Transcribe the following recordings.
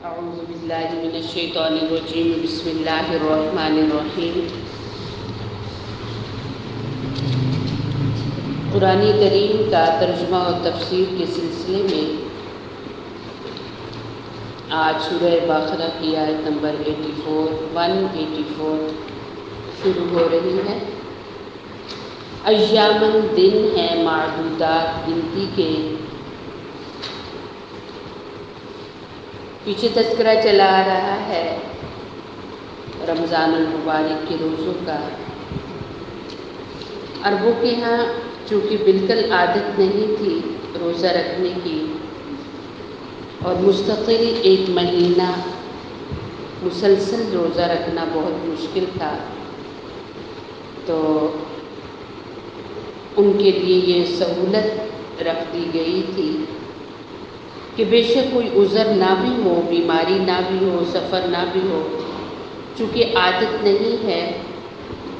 اعوذ باللہ من الشیطان الرجیم بسم اللہ الرحمن الرحیم۔ قرآن کریم کا ترجمہ و تفسیر کے سلسلے میں آج سورہ بقرہ کی آیت نمبر 184 شروع ہو رہی ہے۔ ایامن دن ہیں معدودات، گنتی کے۔ پیچھے تذکرہ چلا آ رہا ہے رمضان المبارک کے روزوں کا۔ عربوں کے ہاں چونکہ بالکل عادت نہیں تھی روزہ رکھنے کی، اور مستقل ایک مہینہ مسلسل روزہ رکھنا بہت مشکل تھا، تو ان کے لیے یہ سہولت رکھ دی گئی تھی کہ بے شک کوئی عذر نہ بھی ہو، بیماری نہ بھی ہو، سفر نہ بھی ہو، چونکہ عادت نہیں ہے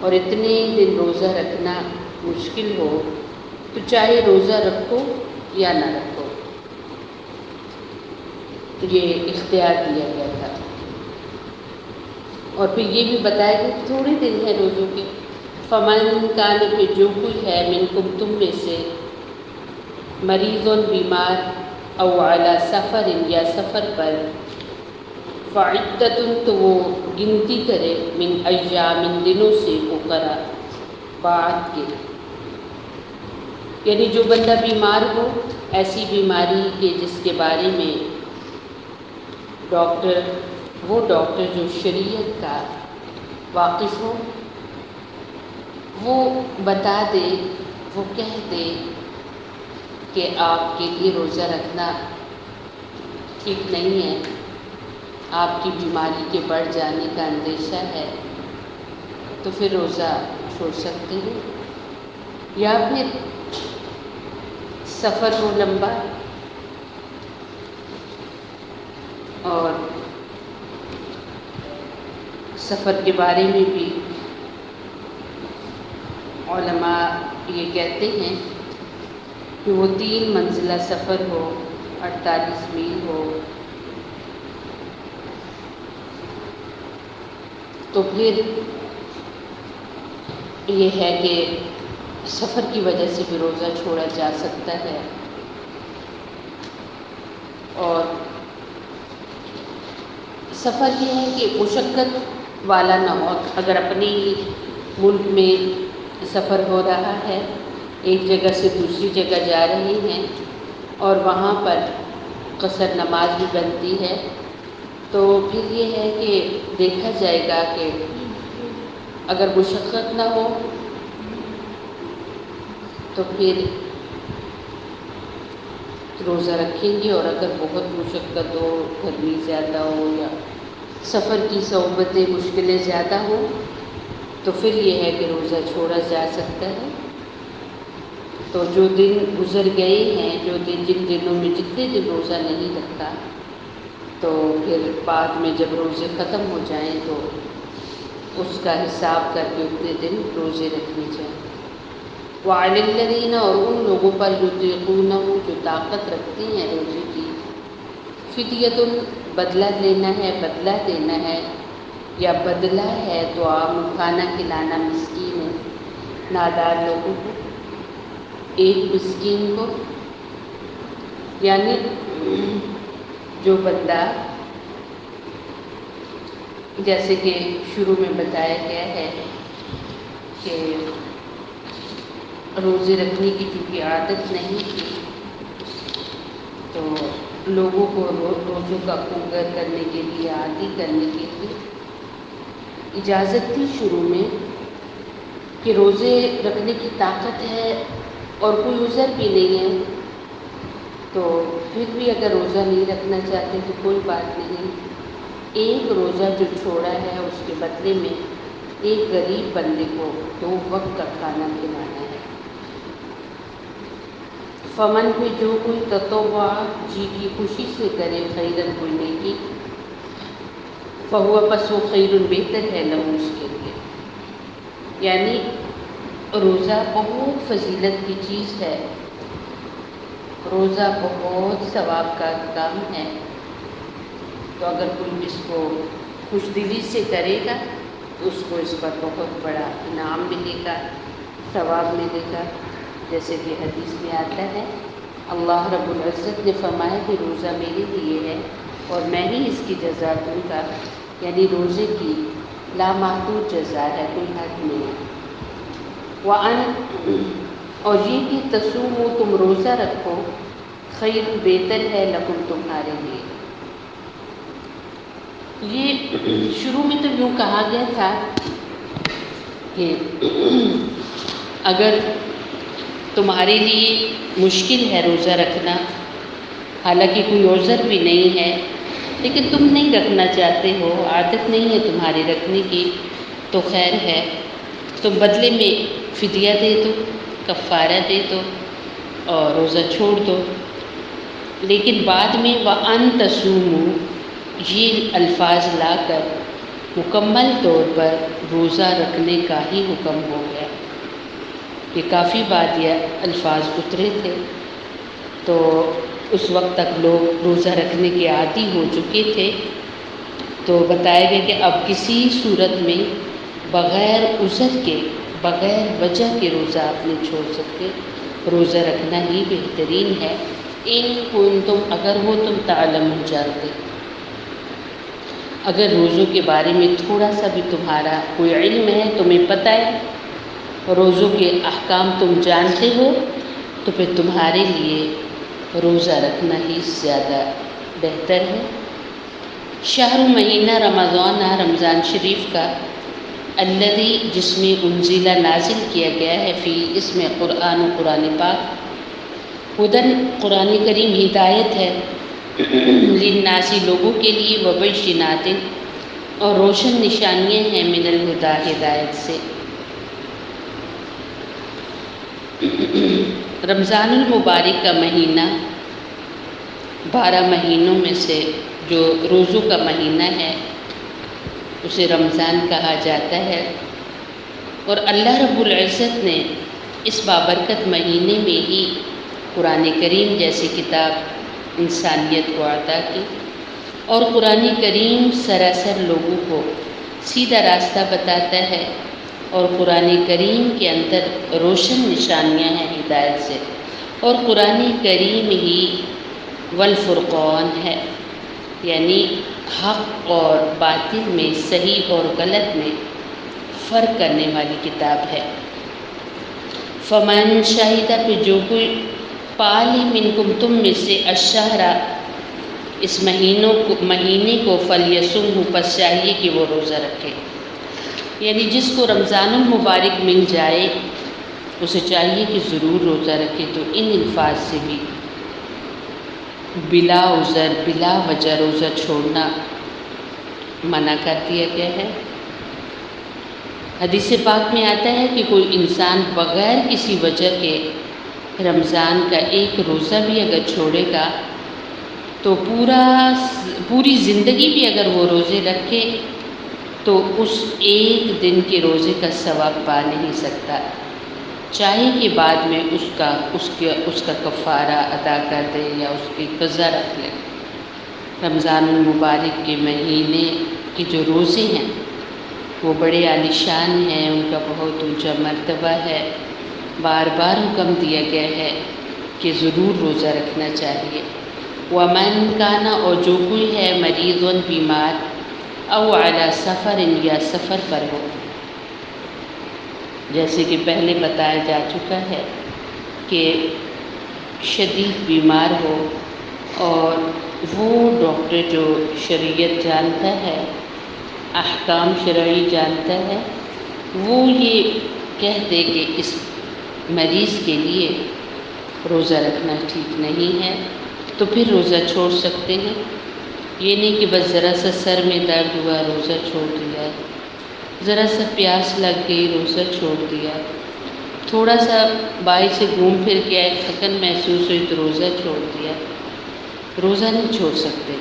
اور اتنے دن روزہ رکھنا مشکل ہو، تو چاہے روزہ رکھو یا نہ رکھو، یہ اختیار دیا گیا تھا۔ اور پھر یہ بھی بتایا کہ تھوڑے دن ہیں روزوں کے۔ فمن کان، پہ جو کوئی ہے منکم تم میں سے، مریض بیمار، او علی سفر یا سفر پر، فعدۃ تو وہ گنتی کرے، من ایام دنوں سے، اخرى بعد کے، یعنی جو بندہ بیمار ہو، ایسی بیماری کے جس کے بارے میں وہ ڈاکٹر جو شریعت کا واقف ہو، وہ بتا دے، وہ کہہ دے کہ آپ کے لیے روزہ رکھنا ٹھیک نہیں ہے، آپ کی بیماری کے بڑھ جانے کا اندیشہ ہے، تو پھر روزہ چھوڑ سکتے ہیں۔ یا پھر سفر ہو لمبا، اور سفر کے بارے میں بھی علماء یہ کہتے ہیں کہ وہ 3 منزلہ سفر ہو، 48 میل ہو، تو پھر یہ ہے کہ سفر کی وجہ سے بھی روزہ چھوڑا جا سکتا ہے۔ اور سفر یہ ہے کہ مشقت والا نہ ہو، اگر اپنے ہی ملک میں سفر ہو رہا ہے، ایک جگہ سے دوسری جگہ جا رہے ہیں اور وہاں پر قصر نماز بھی بنتی ہے، تو پھر یہ ہے کہ دیکھا جائے گا کہ اگر مشقت نہ ہو تو پھر روزہ رکھیں گے، اور اگر بہت مشقت ہو، گرمی زیادہ ہو یا سفر کی صعوبتیں، مشکلیں زیادہ ہوں، تو پھر یہ ہے کہ روزہ چھوڑا جا سکتا ہے۔ تو جو دن گزر گئے ہیں، جن دنوں میں جتنے دن روزہ نہیں رکھا، تو پھر بعد میں جب روزے ختم ہو جائیں تو اس کا حساب کر کے اتنے دن روزے رکھنے چاہیے۔ وعلی الذین، اور ان لوگوں پر یطیقونہ، جو طاقت رکھتے ہیں روزے کی، فدیۃ، بدلہ لینا ہے، بدلہ دینا ہے، یا بدلہ ہے طعام، کھانا کھلانا، مسکین، نادار لوگوں کو، ایک مسکین کو، یعنی جو بندہ، جیسے کہ شروع میں بتایا گیا ہے کہ روزے رکھنے کی چونکہ عادت نہیں تھی، تو لوگوں کو روزوں کا پورا کرنے کے لیے، عادی کرنے کے لیے اجازت تھی شروع میں کہ روزے رکھنے کی طاقت ہے اور کوئی عذر بھی نہیں ہے، تو پھر بھی اگر روزہ نہیں رکھنا چاہتے تو کوئی بات نہیں، ایک روزہ جو چھوڑا ہے اس کے بدلے میں ایک غریب بندے کو 2 وقت کا کھانا کھلانا ہے۔ فمن، بھی جو کوئی تطوع، جی کی خوشی سے کرے، خیرن، کوئی نیکی، فہو، پس وہ خیر، بہتر ہے، لہو، اس کے لیے، یعنی روزہ بہت فضیلت کی چیز ہے، روزہ بہت ثواب کا کام ہے، تو اگر کوئی اس کو خوش دلی سے کرے گا تو اس کو اس پر بہت بڑا انعام ملے گا، ثواب ملے گا، جیسے کہ حدیث میں آتا ہے اللہ رب العزت نے فرمایا کہ روزہ میرے لیے ہے اور میں ہی اس کی جزا دوں گا، یعنی روزے کی لامحدود جزا ہے، کوئی حد نہیں ہے۔ اور یہ کہ تصوموا تم روزہ رکھو، خیر بہتر ہے لکم تمہارے لیے۔ یہ شروع میں تو یوں کہا گیا تھا کہ اگر تمہارے لیے مشکل ہے روزہ رکھنا، حالانکہ کوئی عذر بھی نہیں ہے، لیکن تم نہیں رکھنا چاہتے ہو، عادت نہیں ہے تمہاری رکھنے کی، تو خیر ہے، تم بدلے میں فدیہ دے دو، کفارہ دے دو اور روزہ چھوڑ دو۔ لیکن بعد میں وَأَن تَصُومُوا یہ الفاظ لا کر مکمل طور پر روزہ رکھنے کا ہی حکم ہو گیا۔ کہ کافی بعد یہ الفاظ اترے تھے، تو اس وقت تک لوگ روزہ رکھنے کے عادی ہو چکے تھے، تو بتایا گیا کہ اب کسی صورت میں بغیر عذر کے، بغیر وجہ کے روزہ آپ نہیں چھوڑ سکتے، روزہ رکھنا ہی بہترین ہے۔ ان کنتم اگر ہو تم تعلمون جانتے، اگر روزوں کے بارے میں تھوڑا سا بھی تمہارا کوئی علم ہے، تمہیں پتہ ہے، روزوں کے احکام تم جانتے ہو، تو پھر تمہارے لیے روزہ رکھنا ہی زیادہ بہتر ہے۔ شہر مہینہ رمضان، رمضان شریف کا، الذی جس میں انزل نازل کیا گیا ہے، فی اس میں قرآن و قرآن پاک، ہدن قرآن کریم ہدایت ہے، للناس لوگوں کے لیے، وبیشنات اور روشن نشانیاں ہیں، من الہدی ہدایت سے۔ رمضان المبارک کا مہینہ 12 مہینوں میں سے جو روزوں کا مہینہ ہے اسے رمضان کہا جاتا ہے، اور اللہ رب العزت نے اس بابرکت مہینے میں ہی قرآن کریم جیسی کتاب انسانیت کو عطا کی، اور قرآن کریم سراسر لوگوں کو سیدھا راستہ بتاتا ہے، اور قرآن کریم کے اندر روشن نشانیاں ہیں ہدایت سے، اور قرآن کریم ہی والفرقان ہے، یعنی حق اور باطل میں، صحیح اور غلط میں فرق کرنے والی کتاب ہے۔ فمن شاہدہ پہ جو کوئی پالے منکم تم میں سے الشہرا اس مہینے کو فلیصمہ پس چاہیے کہ وہ روزہ رکھے، یعنی جس کو رمضان المبارک مل جائے اسے چاہیے کہ ضرور روزہ رکھے۔ تو ان الفاظ سے بھی بلا عذر، بلا وجہ روزہ چھوڑنا منع کر دیا گیا ہے۔ حدیث پاک میں آتا ہے کہ کوئی انسان بغیر کسی وجہ کے رمضان کا ایک روزہ بھی اگر چھوڑے گا تو پوری زندگی بھی اگر وہ روزے رکھے تو اس ایک دن کے روزے کا ثواب پا نہیں سکتا، چاہے کہ بعد میں اس کا کفارہ ادا کر دے یا اس کی قضا رکھ لے۔ رمضان المبارک کے مہینے کے جو روزے ہیں وہ بڑے عالی شان ہیں، ان کا بہت اونچا مرتبہ ہے، بار بار حکم دیا گیا ہے کہ ضرور روزہ رکھنا چاہیے۔ ومن کانا اور جو کوئی ہے مریض بیمار، او علی سفر یا سفر پر ہو، جیسے کہ پہلے بتایا جا چکا ہے کہ شدید بیمار ہو اور وہ ڈاکٹر جو شریعت جانتا ہے، احکام شرعی جانتا ہے، وہ یہ کہہ دے کہ اس مریض کے لیے روزہ رکھنا ٹھیک نہیں ہے تو پھر روزہ چھوڑ سکتے ہیں۔ یہ نہیں کہ بس ذرا سا سر میں درد ہوا روزہ چھوڑ دیا، ذرا سا پیاس لگ گئی روزہ چھوڑ دیا، تھوڑا سا باہر سے گھوم پھر کے آئے تھکن محسوس ہوئی تو روزہ چھوڑ دیا، روزہ نہیں چھوڑ سکتے۔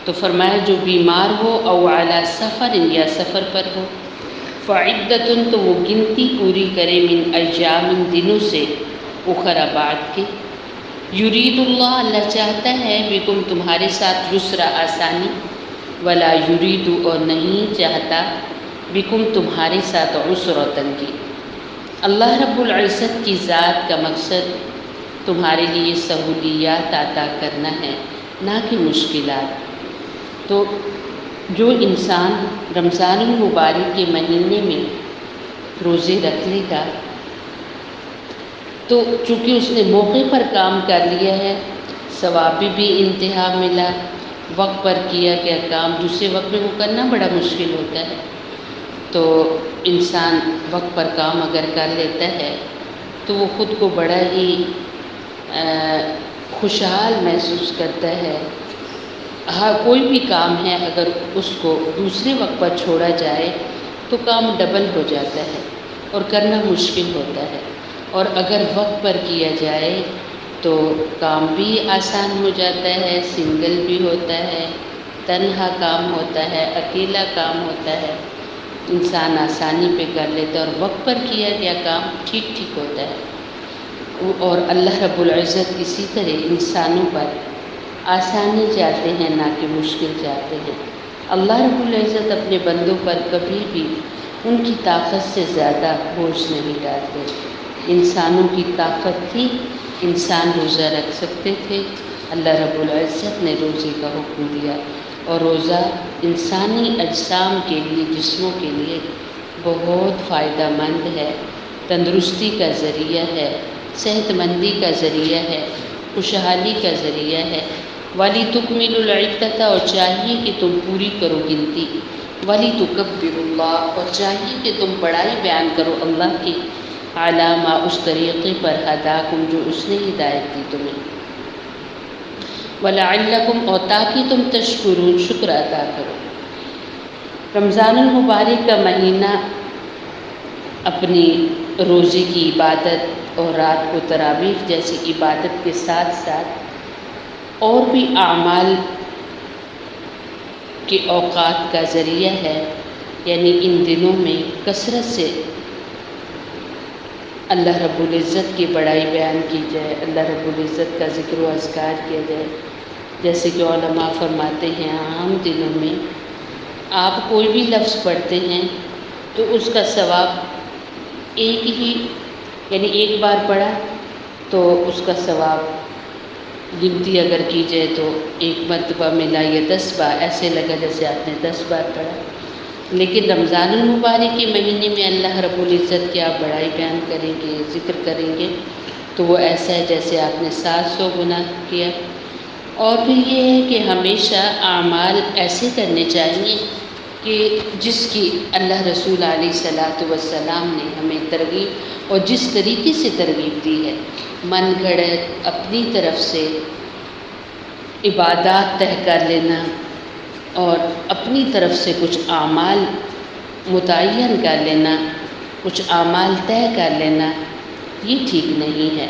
تو فرمایا جو بیمار ہو او علی سفر یا سفر پر ہو، فعدۃ تو وہ گنتی پوری کرے من ایام دنوں سے، اخرى بعد کے، یرید اللہ، اللہ چاہتا ہے بکم تمہارے ساتھ یسرا آسانی، ولا یرید اور نہیں چاہتا بکم تمہارے ساتھ عسر تنگی۔ اللہ رب العزت کی ذات کا مقصد تمہارے لیے سہولیات عطا کرنا ہے، نہ کہ مشکلات۔ تو جو انسان رمضان المبارک کے مہینے میں روزے رکھ لے گا تو چونکہ اس نے موقع پر کام کر لیا ہے، ثواب بھی انتہا ملا، وقت پر کیا گیا کام دوسرے وقت میں وہ کرنا بڑا مشکل ہوتا ہے۔ تو انسان وقت پر کام اگر کر لیتا ہے تو وہ خود کو بڑا ہی خوشحال محسوس کرتا ہے۔ ہاں، کوئی بھی کام ہے اگر اس کو دوسرے وقت پر چھوڑا جائے تو کام ڈبل ہو جاتا ہے اور کرنا مشکل ہوتا ہے، اور اگر وقت پر کیا جائے تو کام بھی آسان ہو جاتا ہے، سنگل بھی ہوتا ہے، تنہا کام ہوتا ہے، اکیلا کام ہوتا ہے، انسان آسانی پہ کر لیتا ہے، اور وقت پر کیا گیا کام ٹھیک ٹھیک ہوتا ہے۔ اور اللہ رب العزت اسی طرح انسانوں پر آسانی چاہتے ہیں، نہ کہ مشکل چاہتے ہیں۔ اللہ رب العزت اپنے بندوں پر کبھی بھی ان کی طاقت سے زیادہ بوجھ نہیں ڈالتے۔ انسانوں کی طاقت تھی، انسان روزہ رکھ سکتے تھے، اللہ رب العزت نے روزے کا حکم دیا، اور روزہ انسانی اجسام کے لیے، جسموں کے لیے بہت فائدہ مند ہے، تندرستی کا ذریعہ ہے، صحت مندی کا ذریعہ ہے، خوشحالی کا ذریعہ ہے۔ وَلِتُكْمِلُوا الْعِدَّةَ، اور چاہیے کہ تم پوری کرو گنتی، وَلِتُكَبِّرُوا اللَّهَ، اور چاہیے کہ تم بڑائی بیان کرو اللہ کی، عَلَىٰ مَا، اس طریقے پر، ہداکم، جو اس نے ہدایت دی تمہیں، وَلَعَلَّكُمْ، اور تاکہ تم تشکرون، شکر ادا کرو۔ رمضان المبارک کا مہینہ اپنی روزے کی عبادت اور رات کو تراویح جیسی عبادت کے ساتھ ساتھ اور بھی اعمال کے اوقات کا ذریعہ ہے، یعنی ان دنوں میں کثرت سے اللہ رب العزت کی بڑائی بیان کی جائے، اللہ رب العزت کا ذکر و اذکار کیا جائے۔ جیسے کہ علماء فرماتے ہیں عام دنوں میں آپ کوئی بھی لفظ پڑھتے ہیں تو اس کا ثواب ایک ہی، یعنی ایک بار پڑھا تو اس کا ثواب گنتی اگر کی جائے تو ایک مرتبہ ملا یا 10 بار، ایسے لگا جیسے آپ نے 10 بار پڑھا۔ لیکن رمضان المبارک کے مہینے میں اللہ رب العزت کی آپ بڑائی بیان کریں گے، ذکر کریں گے تو وہ ایسا ہے جیسے آپ نے 700 گنا کیا۔ اور پھر یہ ہے کہ ہمیشہ اعمال ایسے کرنے چاہیے کہ جس کی اللہ رسول علیہ الصلاۃ والسلام نے ہمیں ترغیب، اور جس طریقے سے ترغیب دی ہے، من گھڑت اپنی طرف سے عبادات طے کر لینا اور اپنی طرف سے کچھ اعمال متعین کر لینا، کچھ اعمال طے کر لینا، یہ ٹھیک نہیں ہے۔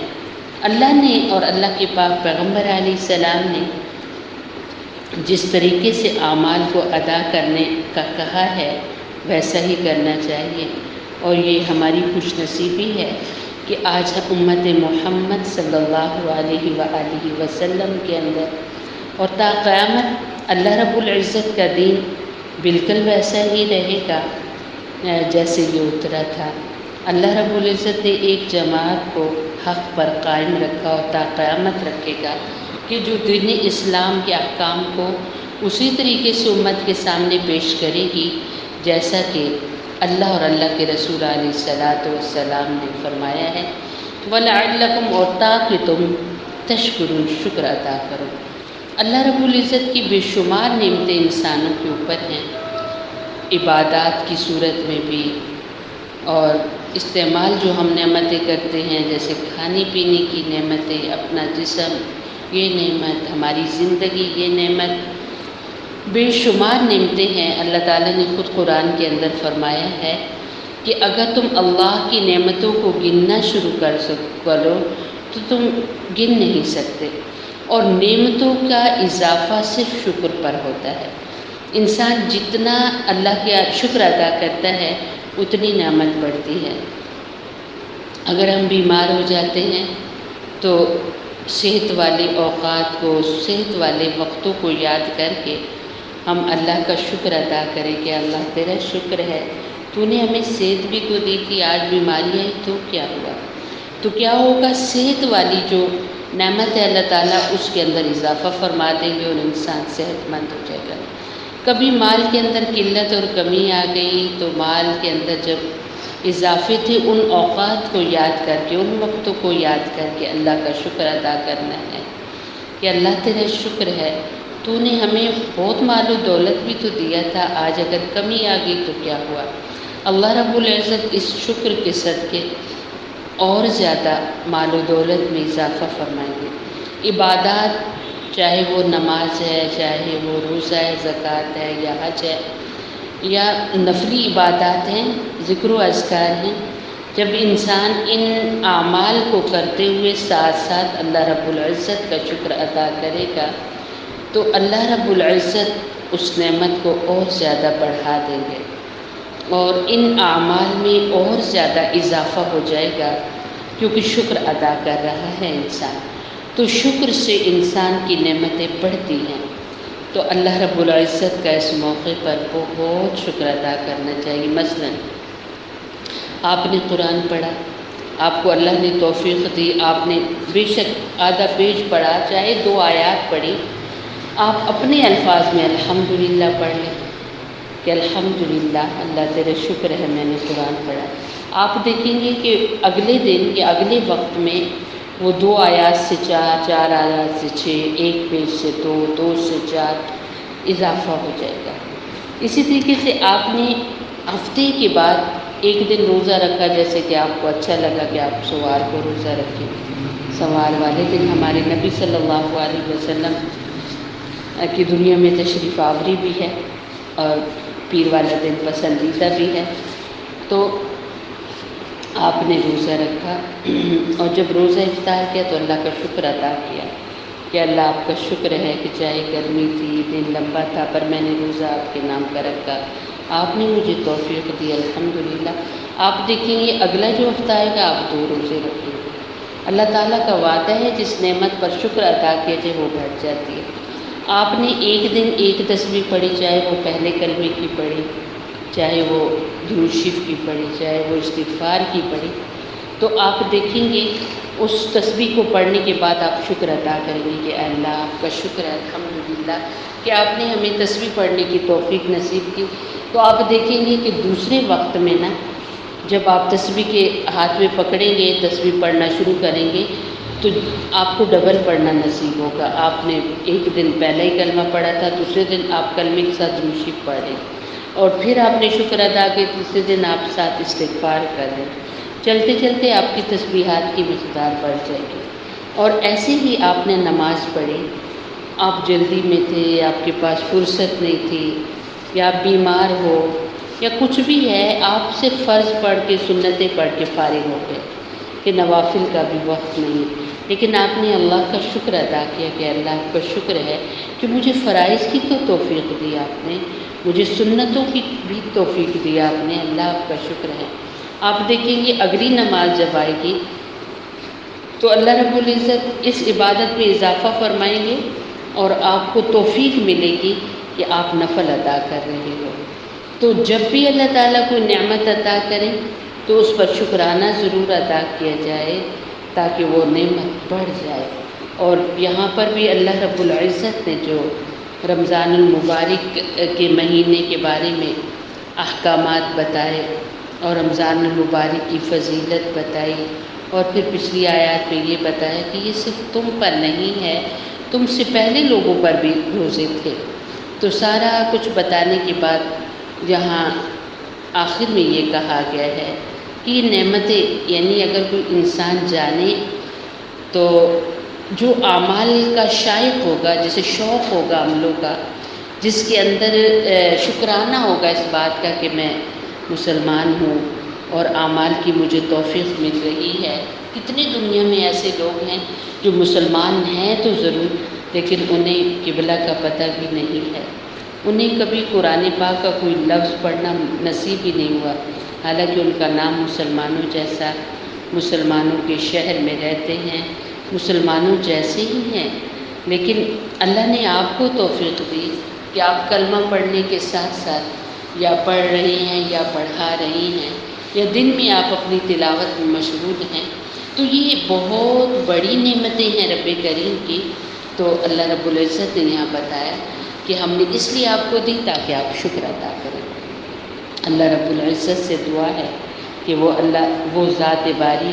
اللہ نے اور اللہ کے پاک پیغمبر علیہ السلام نے جس طریقے سے اعمال کو ادا کرنے کا کہا ہے ویسا ہی کرنا چاہیے، اور یہ ہماری خوش نصیبی ہے کہ آج امت محمد صلی اللہ علیہ وآلہ وسلم کے اندر اور تا قیامت اللہ رب العزت کا دین بالکل ویسا ہی رہے گا جیسے یہ اترا تھا۔ اللہ رب العزت نے ایک جماعت کو حق پر قائم رکھا اور تا قیامت رکھے گا کہ جو دین اسلام کے احکام کو اسی طریقے سے امت کے سامنے پیش کرے گی جیسا کہ اللہ اور اللہ کے رسول علیہ الصلاۃ والسلام نے فرمایا ہے، وَلَعَلَّكُمْ، اور تاکہ تم تشکرون، شکر ادا کرو۔ اللہ رب العزت کی بے شمار نعمتیں انسانوں کے اوپر ہیں، عبادات کی صورت میں بھی، اور استعمال جو ہم نعمتیں کرتے ہیں جیسے کھانے پینے کی نعمتیں، اپنا جسم یہ نعمت، ہماری زندگی یہ نعمت، بے شمار نعمتیں ہیں۔ اللہ تعالیٰ نے خود قرآن کے اندر فرمایا ہے کہ اگر تم اللہ کی نعمتوں کو گننا شروع کرو تو تم گن نہیں سکتے، اور نعمتوں کا اضافہ صرف شکر پر ہوتا ہے۔ انسان جتنا اللہ کا شکر ادا کرتا ہے اتنی نعمت بڑھتی ہے۔ اگر ہم بیمار ہو جاتے ہیں تو صحت والے اوقات کو، صحت والے وقتوں کو یاد کر کے ہم اللہ کا شکر ادا کریں کہ اللہ تیرا شکر ہے، تو نے ہمیں صحت بھی تو دی تھی، آج بیماری آئی تو کیا ہوا؟ تو کیا ہوگا؟ صحت والی جو نعمت ہے اللہ تعالیٰ اس کے اندر اضافہ فرما دیں گے اور انسان صحت مند ہو جائے گا۔ کبھی مال کے اندر قلت اور کمی آ گئی تو مال کے اندر جب اضافے تھے، ان اوقات کو یاد کر کے، ان وقتوں کو یاد کر کے اللہ کا شکر ادا کرنا ہے کہ اللہ تیرا شکر ہے، تو نے ہمیں بہت مال و دولت بھی تو دیا تھا، آج اگر کمی آ گئی تو کیا ہوا؟ اللہ رب العزت اس شکر کے صدقے اور زیادہ مال و دولت میں اضافہ فرمائیں گے۔ عبادات، چاہے وہ نماز ہے، چاہے وہ روزہ ہے، زکوٰۃ ہے یا حج ہے یا نفلی عبادات ہیں، ذکر و اذکار ہیں، جب انسان ان اعمال کو کرتے ہوئے ساتھ ساتھ اللہ رب العزت کا شکر ادا کرے گا تو اللہ رب العزت اس نعمت کو اور زیادہ بڑھا دیں گے اور ان اعمال میں اور زیادہ اضافہ ہو جائے گا، کیونکہ شکر ادا کر رہا ہے انسان۔ تو شکر سے انسان کی نعمتیں بڑھتی ہیں، تو اللہ رب العزت کا اس موقع پر بہت شکر ادا کرنا چاہیے۔ مثلاً آپ نے قرآن پڑھا، آپ کو اللہ نے توفیق دی، آپ نے بے شک آدھا پیج پڑھا، چاہے 2 آیات پڑھی، آپ اپنے الفاظ میں الحمدللہ پڑھ لیں کہ الحمدللہ، اللہ تیرا شکر ہے میں نے قرآن پڑھا۔ آپ دیکھیں گے کہ اگلے دن یا اگلے وقت میں وہ 2 آیات سے 4، 4 آیات سے 6، 1 پیج سے 2، 2 سے 4 اضافہ ہو جائے گا۔ اسی طریقے سے آپ نے ہفتے کے بعد ایک دن روزہ رکھا، جیسے کہ آپ کو اچھا لگا کہ آپ سوار کو روزہ رکھیں، سوار والے دن ہمارے نبی صلی اللہ علیہ وسلم کی دنیا میں تشریف آوری بھی ہے اور پیر والا دن پسندیدہ بھی ہے، تو آپ نے روزہ رکھا اور جب روزہ افطار کیا تو اللہ کا شکر ادا کیا کہ اللہ آپ کا شکر ہے کہ چاہے گرمی تھی، دن لمبا تھا، پر میں نے روزہ آپ کے نام کا رکھا، آپ نے مجھے توفیق دی، الحمدللہ۔ آپ دیکھیں گے اگلا جو ہفتہ آئے گا آپ 2 روزے رکھیں گے۔ اللہ تعالیٰ کا وعدہ ہے جس نعمت پر شکر ادا کیا جائے وہ بڑھ جاتی ہے۔ آپ نے ایک دن ایک تسبیح پڑھی، چاہے وہ پہلے کلمے کی پڑھی، چاہے وہ درود شریف کی پڑھی، چاہے وہ استغفار کی پڑھی، تو آپ دیکھیں گے اس تسبیح کو پڑھنے کے بعد آپ شکر ادا کریں گے کہ اللہ آپ کا شکر ہے الحمدللہ کہ آپ نے ہمیں تسبیح پڑھنے کی توفیق نصیب کی۔ تو آپ دیکھیں گے کہ دوسرے وقت میں نا جب آپ تسبیح کے ہاتھ میں پکڑیں گے، تسبیح پڑھنا شروع کریں گے تو آپ کو ڈبل پڑھنا نصیب ہوگا۔ آپ نے ایک دن پہلا ہی کلمہ پڑھا تھا، دوسرے دن آپ کلمے کے ساتھ درود شریف پڑھ رہے ہیں اور پھر آپ نے شکر ادا کیا، تیسرے دن آپ ساتھ استغفار کر رہے ہیں، چلتے چلتے آپ کی تسبیحات کی مقدار بڑھ جائے گی۔ اور ایسے ہی آپ نے نماز پڑھی، آپ جلدی میں تھے، آپ کے پاس فرصت نہیں تھی، یا آپ بیمار ہو یا کچھ بھی ہے، آپ صرف فرض پڑھ کے سنتیں پڑھ کے فارغ ہو گئے کہ نوافل کا بھی وقت نہیں، لیکن آپ نے اللہ کا شکر ادا کیا کہ اللہ کا شکر ہے کہ مجھے فرائض کی تو توفیق دی آپ نے، مجھے سنتوں کی بھی توفیق دی آپ نے، اللہ آپ کا شکر ہے۔ آپ دیکھیں گے اگلی نماز جب آئے گی تو اللہ رب العزت اس عبادت میں اضافہ فرمائیں گے اور آپ کو توفیق ملے گی کہ آپ نفل ادا کر رہے ہو۔ تو جب بھی اللہ تعالیٰ کوئی نعمت عطا کرے تو اس پر شکرانہ ضرور ادا کیا جائے تاکہ وہ نعمت بڑھ جائے۔ اور یہاں پر بھی اللہ رب العزت نے جو رمضان المبارک کے مہینے کے بارے میں احکامات بتائے اور رمضان المبارک کی فضیلت بتائی، اور پھر پچھلی آیات میں یہ بتایا کہ یہ صرف تم پر نہیں ہے، تم سے پہلے لوگوں پر بھی روزے تھے۔ تو سارا کچھ بتانے کے بعد یہاں آخر میں یہ کہا گیا ہے کہ یہ نعمتیں، یعنی اگر کوئی انسان جانے تو جو اعمال کا شائق ہوگا، جیسے شوق ہوگا عملوں کا، جس کے اندر شکرانہ ہوگا اس بات کا کہ میں مسلمان ہوں اور اعمال کی مجھے توفیق مل رہی ہے۔ کتنے دنیا میں ایسے لوگ ہیں جو مسلمان ہیں تو ضرور، لیکن انہیں قبلہ کا پتہ بھی نہیں ہے، انہیں کبھی قرآن پاک کا کوئی لفظ پڑھنا نصیب ہی نہیں ہوا، حالانکہ ان کا نام مسلمانوں جیسا، مسلمانوں کے شہر میں رہتے ہیں، مسلمانوں جیسے ہی ہیں، لیکن اللہ نے آپ کو توفیق دی کہ آپ کلمہ پڑھنے کے ساتھ ساتھ یا پڑھ رہے ہیں یا پڑھا رہے ہیں یا دن میں آپ اپنی تلاوت میں مشغول ہیں، تو یہ بہت بڑی نعمتیں ہیں رب کریم کی۔ تو اللہ رب العزت نے یہاں بتایا کہ ہم نے اس لیے آپ کو دی تاکہ آپ شکر ادا کریں۔ اللہ رب العزت سے دعا ہے کہ وہ ذات باری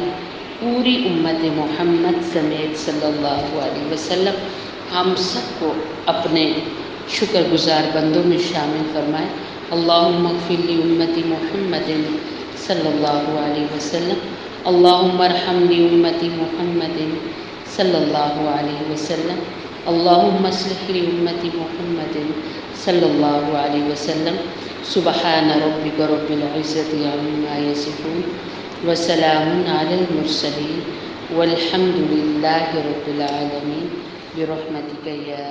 پوری امت محمد سمیت صلی اللہ علیہ وسلم ہم سب کو اپنے شکر گزار بندوں میں شامل فرمائے۔ اللہم اغفر لی امت محمد صلی اللہ علیہ وسلم، اللہم ارحم لی امت محمد صلی اللہ علیہ وسلم، اللہم اصلح لی امت محمد صلی اللہ علیہ وسلم۔ سبحان ربک رب العزت عما یصفون وسلام علی المرسلین والحمد للہ رب العالمین برحمتک یا